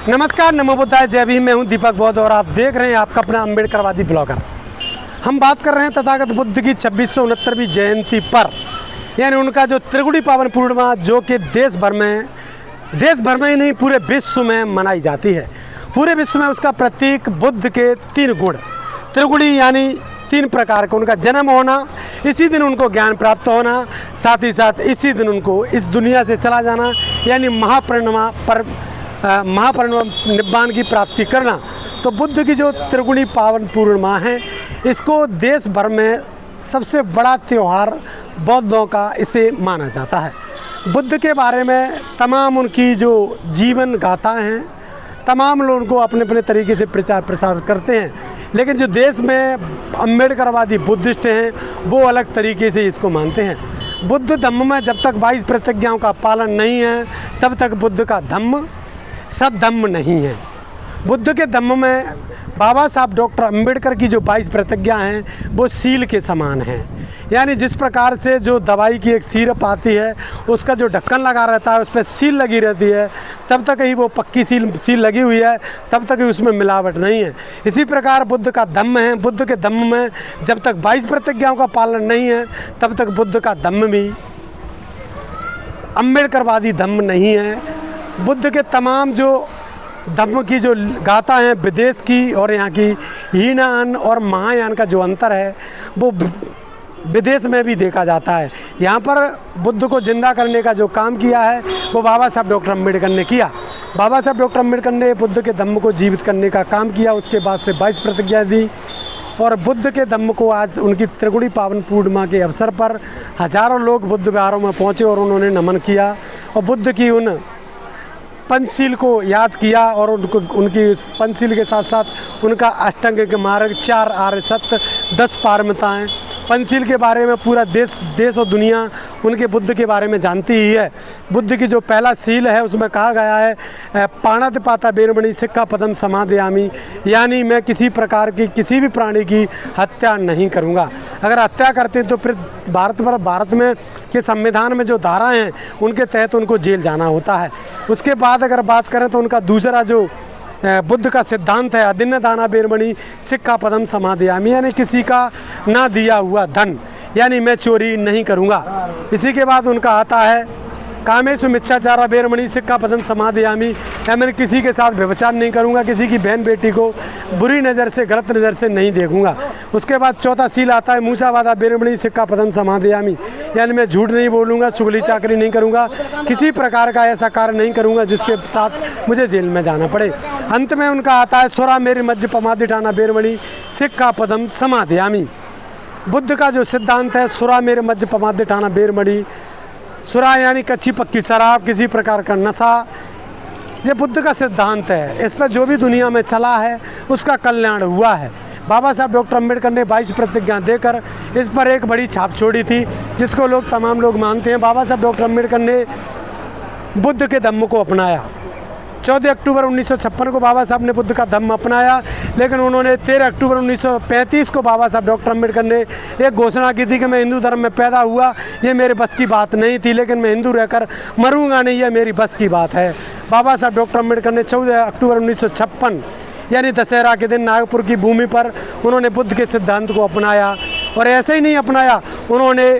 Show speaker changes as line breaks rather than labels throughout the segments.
नमस्कार, नमो बुद्धाय, जय भीम। मैं हूं दीपक बौद्ध और आप देख रहे हैं आपका अपना अम्बेडकरवादी ब्लॉगर। हम बात कर रहे हैं तथागत बुद्ध की 2669वीं जयंती पर, यानी उनका जो त्रिगुणी पावन पूर्णिमा, जो कि देश भर में ही नहीं पूरे विश्व में मनाई जाती है। पूरे विश्व में उसका प्रतीक बुद्ध के 3 गुण, त्रिगुणी यानी 3 प्रकार का, उनका जन्म होना, इसी दिन उनको ज्ञान प्राप्त होना, साथ ही साथ इसी दिन उनको इस दुनिया से चला जाना, यानी निब्बान की प्राप्ति करना। तो बुद्ध की जो त्रिगुणी पावन पूर्णिमा है, इसको देश भर में सबसे बड़ा त्यौहार बौद्धों का इसे माना जाता है। बुद्ध के बारे में तमाम उनकी जो जीवन गाथा हैं, तमाम लोग उनको अपने अपने तरीके से प्रचार प्रसार करते हैं, लेकिन जो देश में अम्बेडकरवादी बुद्धिस्ट हैं वो अलग तरीके से इसको मानते हैं। बुद्ध धम्म में जब तक 22 प्रतिज्ञाओं का पालन नहीं है, तब तक बुद्ध का धम्म सद्धम्म नहीं है। बुद्ध के धम्म में बाबा साहब डॉक्टर अम्बेडकर की जो 22 प्रतिज्ञा हैं वो सील के समान हैं। यानी जिस प्रकार से जो दवाई की एक सिरप आती है, उसका जो ढक्कन लगा रहता है, उस पर सील लगी रहती है, तब तक ही वो पक्की सील लगी हुई है, तब तक ही उसमें मिलावट नहीं है। इसी प्रकार बुद्ध का धम्म है। बुद्ध के धम्म में जब तक 22 प्रतिज्ञाओं का पालन नहीं है, तब तक बुद्ध का धम्म भी अम्बेडकरवादी धम्म नहीं है। बुद्ध के तमाम जो धम्म की जो गाथा हैं, विदेश की और यहाँ की हीनयान और महायान का जो अंतर है वो विदेश में भी देखा जाता है। यहाँ पर बुद्ध को जिंदा करने का जो काम किया है वो बाबा साहब डॉक्टर अम्बेडकर ने किया। बाबा साहब डॉक्टर अम्बेडकर ने बुद्ध के धम्म को जीवित करने का काम किया। उसके बाद से 22 प्रतिज्ञा दी और बुद्ध के धम्म को आज उनकी त्रिगुणी पावन पूर्णिमा के अवसर पर हज़ारों लोग बुद्ध विहारों में पहुँचे और उन्होंने नमन किया और बुद्ध की उन पंचशील को याद किया और उनकी पंचशील के साथ साथ उनका अष्टांगिक मार्ग, 4 आर्य सत्य, 10 पारमिताएँ, पंचशील के बारे में पूरा देश और दुनिया उनके बुद्ध के बारे में जानती ही है। बुद्ध की जो पहला सील है उसमें कहा गया है पाणातिपाता वेरमणि सिक्खा पदम समादयामि, यानी मैं किसी प्रकार की किसी भी प्राणी की हत्या नहीं करूँगा। अगर हत्या करते तो फिर भारत में के संविधान में जो धारा हैं उनके तहत उनको जेल जाना होता है। उसके बाद अगर बात करें तो उनका दूसरा जो बुद्ध का सिद्धांत है अदिन्य दाना वेरमणि सिक्खा पदम समादयामि, यानी किसी का ना दिया हुआ धन, यानी मैं चोरी नहीं करूँगा। इसी के बाद उनका आता है कामेषु मिच्छाचारा वेरमणि सिक्खा पदम समादयामि, या मैं किसी के साथ व्यभिचार नहीं करूँगा, किसी की बहन बेटी को बुरी नज़र से, गलत नज़र से नहीं देखूँगा। उसके बाद चौथा सील आता है मूसावादा वेरमणि सिक्खा पदम समादयामि, यानी मैं झूठ नहीं बोलूँगा, चुगली चाकरी नहीं करूँगा, किसी प्रकार का ऐसा कार्य नहीं करूँगा जिसके साथ मुझे जेल में जाना पड़े। अंत में उनका आता है स्वरा मेरी मज्ज पमादिठाना वेरमणि सिक्खा पदम समादयामि। बुद्ध का जो सिद्धांत है सुरा मेरे मज्ज पमादिठाना वेरमणि, सुरा यानी कच्ची पक्की शराब, किसी प्रकार का नशा, ये बुद्ध का सिद्धांत है। इस पर जो भी दुनिया में चला है उसका कल्याण हुआ है। बाबा साहब डॉक्टर अम्बेडकर ने 22 प्रतिज्ञा देकर इस पर एक बड़ी छाप छोड़ी थी, जिसको तमाम लोग मानते हैं। बाबा साहब डॉक्टर अम्बेडकर ने बुद्ध के धम्म को अपनाया। 14 अक्टूबर 1956 को बाबा साहब ने बुद्ध का धम्म अपनाया, लेकिन उन्होंने 13 अक्टूबर 1935 को बाबा साहब डॉक्टर अम्बेडकर ने एक घोषणा की थी कि मैं हिंदू धर्म में पैदा हुआ, ये मेरे बस की बात नहीं थी, लेकिन मैं हिंदू रहकर मरूंगा नहीं, यह मेरी बस की बात है। बाबा साहब डॉक्टर अम्बेडकर ने 14 अक्टूबर 1956 यानी दशहरा के दिन नागपुर की भूमि पर उन्होंने बुद्ध के सिद्धांत को अपनाया। और ऐसे ही नहीं अपनाया, उन्होंने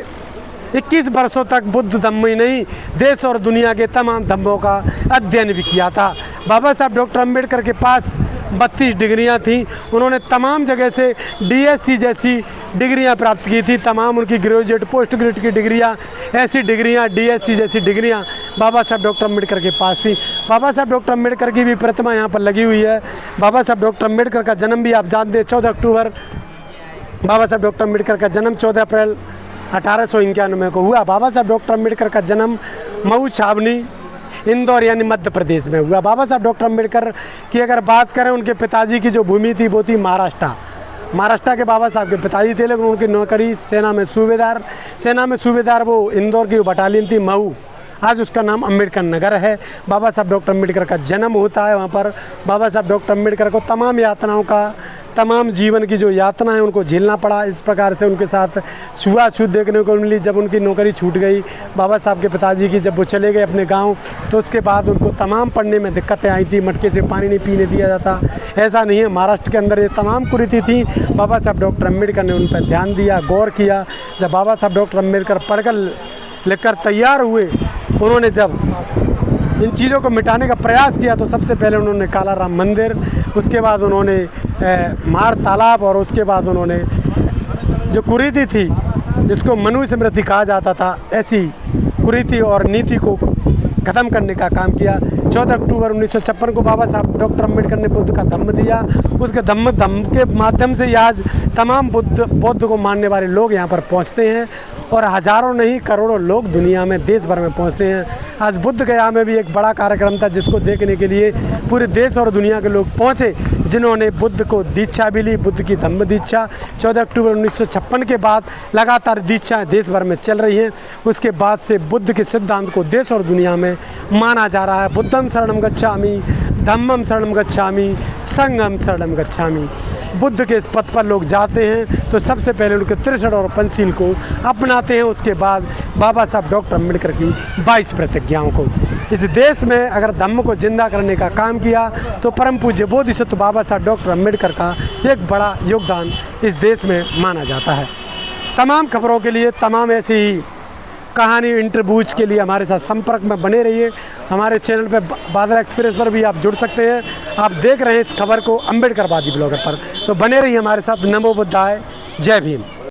21 वर्षों तक बुद्ध धम्म ही नहीं, देश और दुनिया के तमाम धम्मों का अध्ययन भी किया था। बाबा साहब डॉक्टर अम्बेडकर के पास 32 डिग्रियां थीं। उन्होंने तमाम जगह से DSc जैसी डिग्रियां प्राप्त की थी। तमाम उनकी ग्रेजुएट, पोस्ट ग्रेजुएट की डिग्रियां, ऐसी डिग्रियां, DSc जैसी डिग्रियां बाबा साहब डॉक्टर अम्बेडकर के पास थी। बाबा साहब डॉक्टर अम्बेडकर की भी प्रतिमा यहाँ पर लगी हुई है। बाबा साहब डॉक्टर अम्बेडकर का जन्म भी आप जानते हैं 14 अक्टूबर। बाबा साहब डॉक्टर अम्बेडकर का जन्म 14 अप्रैल 1891 को हुआ। बाबा साहब डॉक्टर अम्बेडकर का जन्म मऊ छावनी, इंदौर यानी मध्य प्रदेश में हुआ। बाबा साहब डॉक्टर अम्बेडकर की अगर बात करें, उनके पिताजी की जो भूमि थी वो थी महाराष्ट्र के बाबा साहब के पिताजी थे, लेकिन उनकी नौकरी सेना में सूबेदार वो इंदौर की बटालियन थी मऊ, आज उसका नाम अम्बेडकर नगर है। बाबा साहब डॉक्टर अम्बेडकर का जन्म होता है वहाँ पर। बाबा साहब डॉक्टर अम्बेडकर को तमाम यातनाओं का, तमाम जीवन की जो यातना है उनको झेलना पड़ा। इस प्रकार से उनके साथ छुआछूत देखने को मिली। जब उनकी नौकरी छूट गई बाबा साहब के पिताजी की, जब वो चले गए अपने गांव, तो उसके बाद उनको तमाम पढ़ने में दिक्कतें आई थी। मटके से पानी नहीं पीने दिया जाता, ऐसा नहीं है, महाराष्ट्र के अंदर ये तमाम कुरीति थी। बाबा साहब डॉक्टर अम्बेडकर ने उन पर ध्यान दिया, गौर किया। जब बाबा साहब डॉक्टर अम्बेडकर पढ़कर लिखकर तैयार हुए, उन्होंने जब इन चीज़ों को मिटाने का प्रयास किया तो सबसे पहले उन्होंने कालाराम मंदिर, उसके बाद उन्होंने मार तालाब, और उसके बाद उन्होंने जो कुरीति थी जिसको मनुष्य स्मृति कहा जाता था, ऐसी कुरीति और नीति को ख़त्म करने का काम किया। 14 अक्टूबर 1956 को बाबा साहब डॉक्टर अम्बेडकर ने बुद्ध का धम्म दिया। उसके धम्म के माध्यम से आज तमाम बौद्ध को मानने वाले लोग यहाँ पर पहुँचते हैं, और हज़ारों नहीं करोड़ों लोग दुनिया में, देश भर में पहुँचते हैं। आज बुद्ध गया में भी एक बड़ा कार्यक्रम था जिसको देखने के लिए पूरे देश और दुनिया के लोग पहुँचे, जिन्होंने बुद्ध को दीक्षा भी ली, बुद्ध की धम्म दीक्षा। 14 अक्टूबर 1956 के बाद लगातार दीक्षाएँ देश भर में चल रही हैं। उसके बाद से बुद्ध के सिद्धांत को देश और दुनिया में माना जा रहा है। बुद्धम शरणम गच्छामि, धम्मम शरणम गच्छामि, संघम शरणम गच्छामि। बुद्ध के इस पथ पर लोग जाते हैं तो सबसे पहले उनके त्रिशण और पंचशील को अपनाते हैं, उसके बाद बाबा साहब डॉक्टर अम्बेडकर की 22 प्रतिज्ञाओं को। इस देश में अगर धम्म को जिंदा करने का काम किया तो परम पूज्य बोधिसत्व बाबा साहब डॉक्टर अम्बेडकर का एक बड़ा योगदान इस देश में माना जाता है। तमाम खबरों के लिए, तमाम ऐसी ही कहानी इंटरव्यूज के लिए हमारे साथ संपर्क में बने रहिए। हमारे चैनल पे बादल एक्सप्रेस पर भी आप जुड़ सकते हैं। आप देख रहे हैं इस खबर को अम्बेडकरवादी ब्लॉगर पर, तो बने रहिए हमारे साथ। नमो बुद्धाय, जय भीम।